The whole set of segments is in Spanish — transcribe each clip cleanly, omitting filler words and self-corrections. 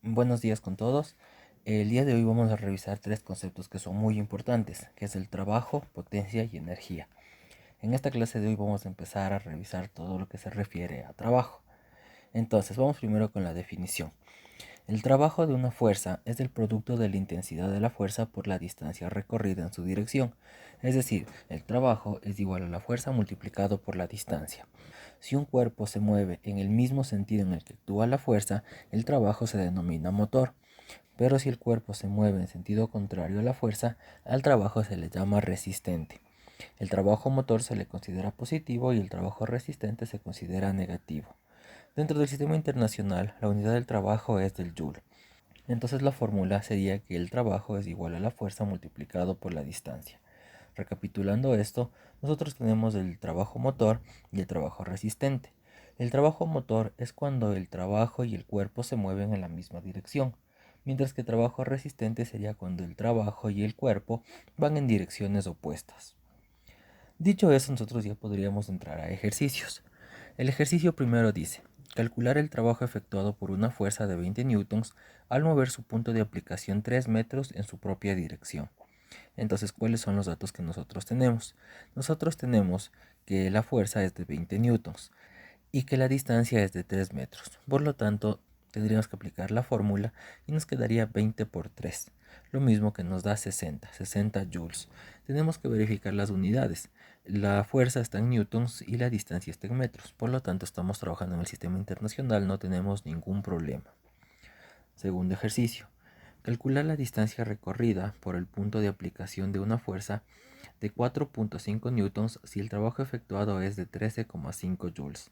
Buenos días con todos. El día de hoy vamos a revisar tres conceptos que son muy importantes, que es el trabajo, potencia y energía. En esta clase de hoy vamos a empezar a revisar todo lo que se refiere a trabajo. Entonces, vamos primero con la definición. El trabajo de una fuerza es el producto de la intensidad de la fuerza por la distancia recorrida en su dirección. Es decir, el trabajo es igual a la fuerza multiplicado por la distancia. Si un cuerpo se mueve en el mismo sentido en el que actúa la fuerza, el trabajo se denomina motor. Pero si el cuerpo se mueve en sentido contrario a la fuerza, al trabajo se le llama resistente. El trabajo motor se le considera positivo y el trabajo resistente se considera negativo. Dentro del sistema internacional, la unidad del trabajo es del joule. Entonces la fórmula sería que el trabajo es igual a la fuerza multiplicado por la distancia. Recapitulando esto, nosotros tenemos el trabajo motor y el trabajo resistente. El trabajo motor es cuando el trabajo y el cuerpo se mueven en la misma dirección, mientras que el trabajo resistente sería cuando el trabajo y el cuerpo van en direcciones opuestas. Dicho eso, nosotros ya podríamos entrar a ejercicios. El ejercicio primero dice, calcular el trabajo efectuado por una fuerza de 20 newtons al mover su punto de aplicación 3 metros en su propia dirección. Entonces, ¿cuáles son los datos que nosotros tenemos? Nosotros tenemos que la fuerza es de 20 newtons y que la distancia es de 3 metros. Por lo tanto, tendríamos que aplicar la fórmula y nos quedaría 20 por 3, lo mismo que nos da 60 joules. Tenemos que verificar las unidades. La fuerza está en newtons y la distancia está en metros. Por lo tanto, estamos trabajando en el sistema internacional, no tenemos ningún problema. Segundo ejercicio. Calcular la distancia recorrida por el punto de aplicación de una fuerza de 4.5 newtons si el trabajo efectuado es de 13,5 joules.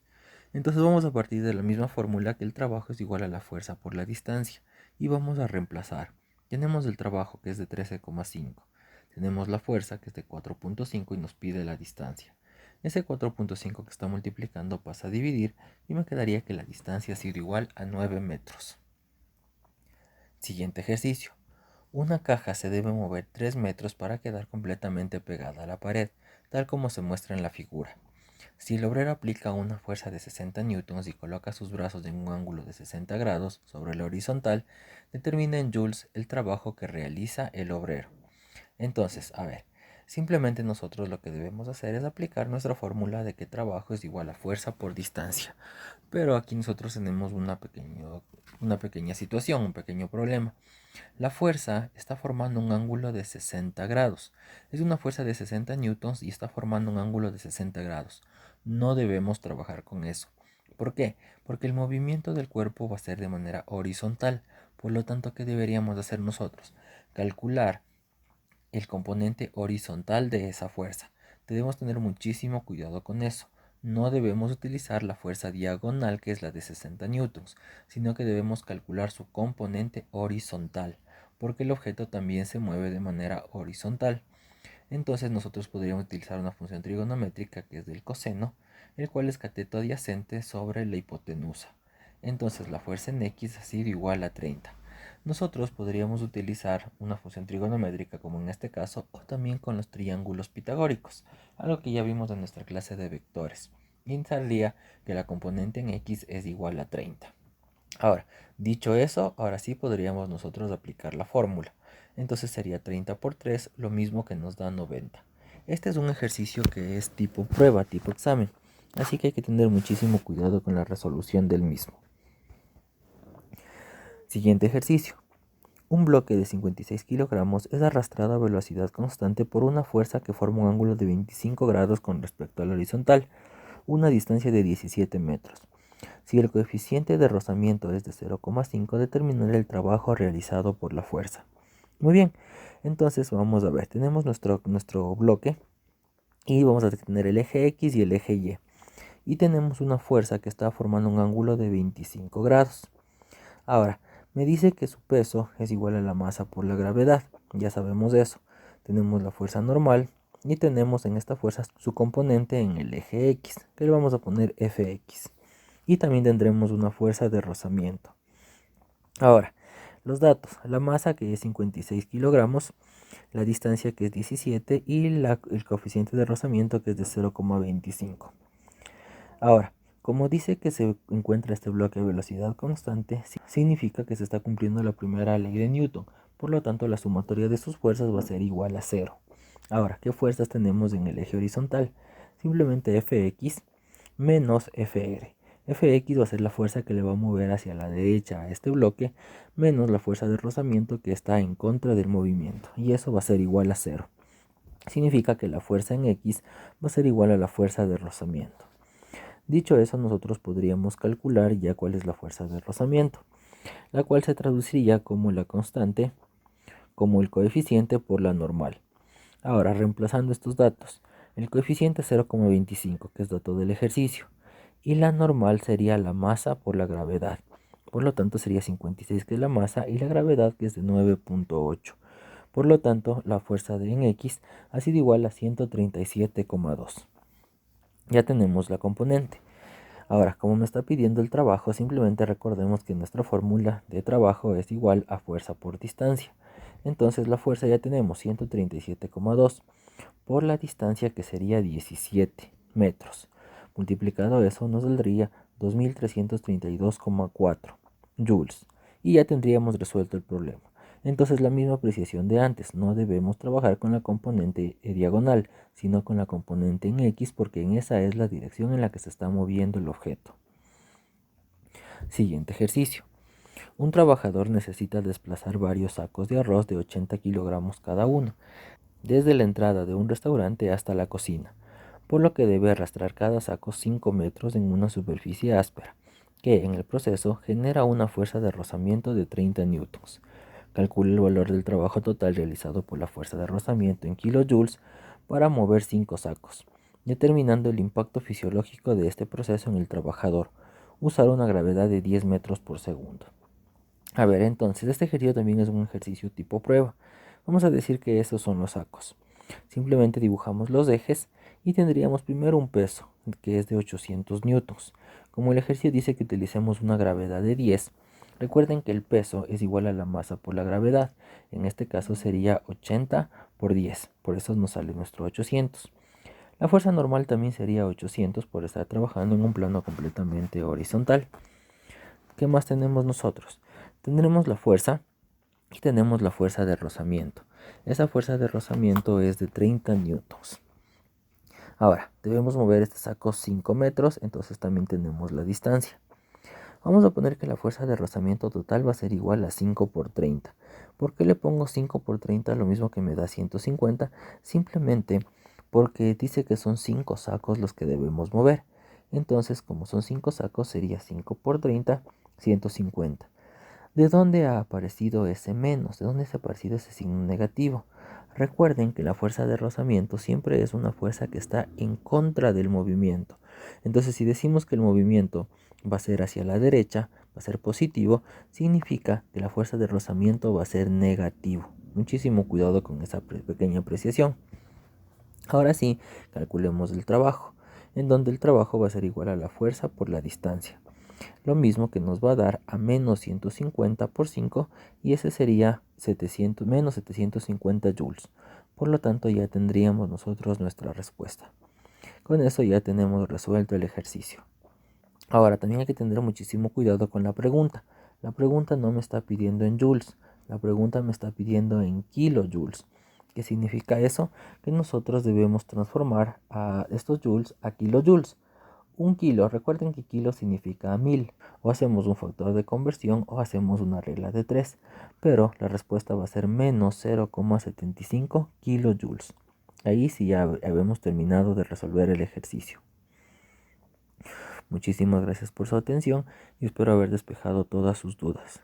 Entonces vamos a partir de la misma fórmula que el trabajo es igual a la fuerza por la distancia y vamos a reemplazar. Tenemos el trabajo que es de 13,5. Tenemos la fuerza que es de 4.5 y nos pide la distancia. Ese 4.5 que está multiplicando pasa a dividir y me quedaría que la distancia ha sido igual a 9 metros. Siguiente ejercicio. Una caja se debe mover 3 metros para quedar completamente pegada a la pared, tal como se muestra en la figura. Si el obrero aplica una fuerza de 60 newtons y coloca sus brazos en un ángulo de 60 grados sobre la horizontal, determina en joules el trabajo que realiza el obrero. Entonces, a ver, simplemente nosotros lo que debemos hacer es aplicar nuestra fórmula de que trabajo es igual a fuerza por distancia. Pero aquí nosotros tenemos una pequeña situación, un pequeño problema. La fuerza está formando un ángulo de 60 grados. Es una fuerza de 60 newtons y está formando un ángulo de 60 grados. No debemos trabajar con eso. ¿Por qué? Porque el movimiento del cuerpo va a ser de manera horizontal. Por lo tanto, ¿qué deberíamos hacer nosotros? Calcular el componente horizontal de esa fuerza. Debemos tener muchísimo cuidado con eso. No debemos utilizar la fuerza diagonal, que es la de 60 newtons, sino que debemos calcular su componente horizontal, porque el objeto también se mueve de manera horizontal. Entonces nosotros podríamos utilizar una función trigonométrica que es del coseno, el cual es cateto adyacente sobre la hipotenusa. Entonces la fuerza en x ha sido igual a 30. Nosotros podríamos utilizar una función trigonométrica como en este caso o también con los triángulos pitagóricos, algo que ya vimos en nuestra clase de vectores. Y saldría que la componente en x es igual a 30. Ahora, dicho eso, ahora sí podríamos nosotros aplicar la fórmula. Entonces sería 30 por 3, lo mismo que nos da 90. Este es un ejercicio que es tipo prueba, tipo examen. Así que hay que tener muchísimo cuidado con la resolución del mismo. Siguiente ejercicio. Un bloque de 56 kilogramos es arrastrado a velocidad constante por una fuerza que forma un ángulo de 25 grados con respecto al horizontal, una distancia de 17 metros. Si el coeficiente de rozamiento es de 0,5, determinar el trabajo realizado por la fuerza. Muy bien, entonces vamos a ver, tenemos nuestro bloque y vamos a tener el eje X y el eje Y. Y tenemos una fuerza que está formando un ángulo de 25 grados. Ahora, me dice que su peso es igual a la masa por la gravedad. Ya sabemos eso. Tenemos la fuerza normal y tenemos en esta fuerza su componente en el eje X, que le vamos a poner Fx. Y también tendremos una fuerza de rozamiento. Ahora, los datos. La masa que es 56 kilogramos, la distancia que es 17 y el coeficiente de rozamiento que es de 0,25. Ahora, Como dice que se encuentra este bloque a velocidad constante, significa que se está cumpliendo la primera ley de Newton. Por lo tanto, la sumatoria de sus fuerzas va a ser igual a 0. Ahora, ¿qué fuerzas tenemos en el eje horizontal? Simplemente Fx menos Fr. Fx va a ser la fuerza que le va a mover hacia la derecha a este bloque, menos la fuerza de rozamiento que está en contra del movimiento. Y eso va a ser igual a 0. Significa que la fuerza en X va a ser igual a la fuerza de rozamiento. Dicho eso, nosotros podríamos calcular ya cuál es la fuerza de rozamiento, la cual se traduciría como la constante, como el coeficiente por la normal. Ahora, reemplazando estos datos, el coeficiente es 0,25, que es dato del ejercicio, y la normal sería la masa por la gravedad. Por lo tanto, sería 56, que es la masa, y la gravedad, que es de 9,8. Por lo tanto, la fuerza de en X ha sido igual a 137,2. Ya tenemos la componente. Ahora, como me está pidiendo el trabajo, simplemente recordemos que nuestra fórmula de trabajo es igual a fuerza por distancia. Entonces la fuerza ya tenemos 137,2 por la distancia, que sería 17 metros. Multiplicado eso nos saldría 2332,4 joules. Y ya tendríamos resuelto el problema. Entonces la misma apreciación de antes, no debemos trabajar con la componente diagonal, sino con la componente en X, porque en esa es la dirección en la que se está moviendo el objeto. Siguiente ejercicio. Un trabajador necesita desplazar varios sacos de arroz de 80 kilogramos cada uno, desde la entrada de un restaurante hasta la cocina, por lo que debe arrastrar cada saco 5 metros en una superficie áspera, que en el proceso genera una fuerza de rozamiento de 30 newtons. Calcule el valor del trabajo total realizado por la fuerza de rozamiento en kilojoules para mover 5 sacos, determinando el impacto fisiológico de este proceso en el trabajador. Usar una gravedad de 10 metros por segundo. A ver, entonces, este ejercicio también es un ejercicio tipo prueba. Vamos a decir que estos son los sacos. Simplemente dibujamos los ejes y tendríamos primero un peso, que es de 800 newtons. Como el ejercicio dice que utilicemos una gravedad de 10, recuerden que el peso es igual a la masa por la gravedad. En este caso sería 80 por 10, por eso nos sale nuestro 800. La fuerza normal también sería 800 por estar trabajando en un plano completamente horizontal. ¿Qué más tenemos nosotros? Tendremos la fuerza y tenemos la fuerza de rozamiento. Esa fuerza de rozamiento es de 30 newtons. Ahora, debemos mover este saco 5 metros, entonces también tenemos la distancia. Vamos a poner que la fuerza de rozamiento total va a ser igual a 5 por 30. ¿Por qué le pongo 5 por 30? Lo mismo que me da 150. Simplemente porque dice que son 5 sacos los que debemos mover. Entonces, como son 5 sacos, sería 5 por 30, 150. ¿De dónde ha aparecido ese menos? ¿De dónde ha aparecido ese signo negativo? Recuerden que la fuerza de rozamiento siempre es una fuerza que está en contra del movimiento. Entonces, si decimos que el movimiento va a ser hacia la derecha, va a ser positivo, significa que la fuerza de rozamiento va a ser negativo. Muchísimo cuidado con esa pequeña apreciación. Ahora sí, calculemos el trabajo, en donde el trabajo va a ser igual a la fuerza por la distancia. Lo mismo que nos va a dar a menos 150 por 5, y ese sería menos 750 joules. Por lo tanto, ya tendríamos nosotros nuestra respuesta. Con eso ya tenemos resuelto el ejercicio. Ahora, también hay que tener muchísimo cuidado con la pregunta. La pregunta no me está pidiendo en joules, la pregunta me está pidiendo en kilojoules. ¿Qué significa eso? Que nosotros debemos transformar a estos joules a kilojoules. Un kilo, recuerden que kilo significa 1000. O hacemos un factor de conversión o hacemos una regla de 3. Pero la respuesta va a ser menos 0,75 kilojoules. Ahí sí ya habemos terminado de resolver el ejercicio. Muchísimas gracias por su atención y espero haber despejado todas sus dudas.